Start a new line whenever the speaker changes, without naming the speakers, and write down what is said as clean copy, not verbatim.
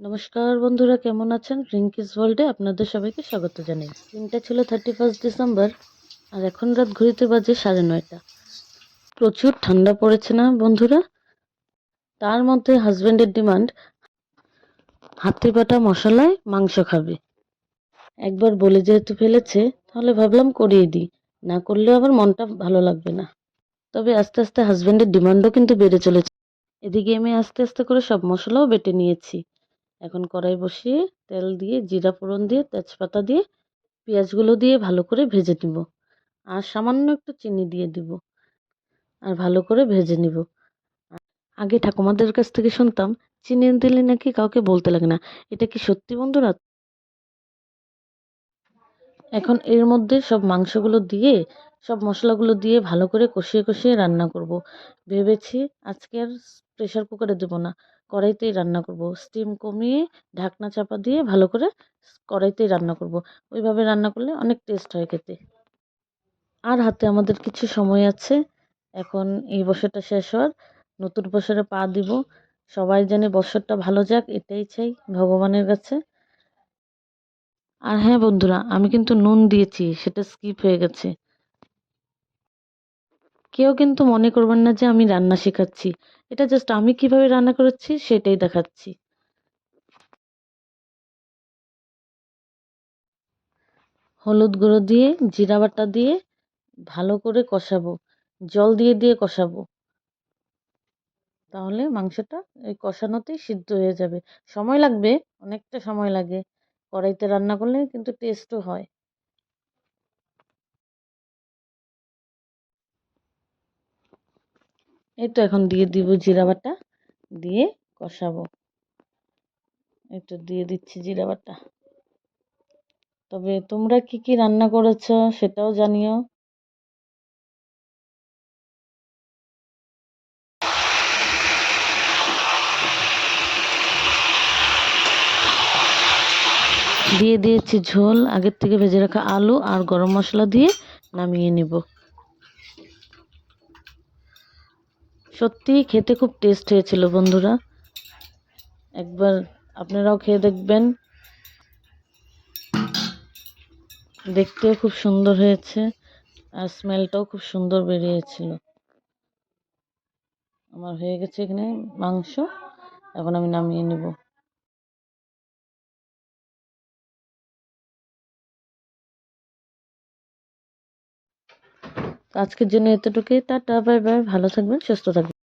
নমস্কার বন্ধুরা, কেমন আছেন? রিঙ্কিস ওয়ার্ল্ডে আপনাদের সবাইকে স্বাগত জানাই। দিনটা ছিল 31 ডিসেম্বর আর এখন রাত ঘড়িতে বাজে 9:30। প্রচুর ঠান্ডা পড়েছে না বন্ধুরা? তার মধ্যে হাজবেন্ডের ডিমান্ড হাতে বাটা মশলায় মাংস খাবে। একবার বলে যেহেতু ফেলেছে, তাহলে ভাবলাম করিয়ে দিই, না করলেও আবার মনটা ভালো লাগবে না। তবে আস্তে আস্তে হাজবেন্ডের ডিমান্ডও কিন্তু বেড়ে চলেছে। এদিকে আমি আস্তে আস্তে করে সব মশলাও বেটে নিয়েছি। এখন কড়াই বসিয়ে তেল দিয়ে, জিরা ফোড়ন দিয়ে, তেজপাতা দিয়ে, পেঁয়াজগুলো দিয়ে ভালো করে ভেজে নিব। আর সামান্য একটু চিনি দিয়ে দিব আর ভালো করে ভেজে নিব। আগে ঠাকুমাদের কাছ থেকে শুনতাম চিনি দিলে নাকি কাউকে বলতে লাগে না। এটা কি সত্যি বন্ধুরা? এখন এর মধ্যে সব মাংসগুলো দিয়ে, সব মশলাগুলো দিয়ে ভালো করে কষিয়ে কষিয়ে রান্না করব। ভেবেছি আজকে আর প্রেসার কুকারে দেব না, কড়াইতেই রান্না করব। স্টিম কমিয়ে ঢাকনা চাপা দিয়ে ভালো করে কড়াইতেই রান্না করব। ওইভাবে রান্না করলে অনেক টেস্ট হয় খেতে। আর হাতে আমাদের কিছু সময় আছে। এখন এই বছরটা শেষ হওয়ার, নতুন বছরে পা দিব। সবাই জানে বছরটা ভালো যাক, এটাই চাই ভগবানের কাছে। আর হ্যাঁ বন্ধুরা, আমি কিন্তু নুন দিয়েছি, সেটা স্কিপ হয়ে গেছে। কেউ কিন্তু মনে করবেন না যে আমি রান্না শেখাচ্ছি। এটা জাস্ট আমি কিভাবে রান্না করেছি সেটাই দেখাচ্ছি। হলুদ গুঁড়ো দিয়ে, জিরা বাটা দিয়ে ভালো করে কষাবো। জল দিয়ে দিয়ে কষাবো। তাহলে মাংসটা এই কষানোতেই সিদ্ধ হয়ে যাবে। সময় লাগবে, অনেকটা সময় লাগে। কড়াইতে রান্না করলে কিন্তু টেস্টও হয়। এই তো এখন দিয়ে দিব জিরা বাটা, দিয়ে কষাবো। একটু দিয়ে দিচ্ছি জিরা বাটা। তবে তোমরা কি কি রান্না করেছো সেটাও জানিও। দিয়ে দিয়েছি ঝোল, আগের থেকে ভেজে রাখা আলু আর গরম মশলা দিয়ে নামিয়ে নিব। সত্যিই খেতে খুব টেস্ট হয়েছিল বন্ধুরা। একবার আপনারাও খেয়ে দেখবেন। দেখতেও খুব সুন্দর হয়েছে আর স্মেলটাও খুব সুন্দর বেরিয়েছিল। আমার হয়ে গেছে এখানে মাংস, এখন আমি নামিয়ে নেব। আজকের জন্য এতটুকুই। Tata, bye bye. ভালো থাকবেন, সুস্থ থাকবেন।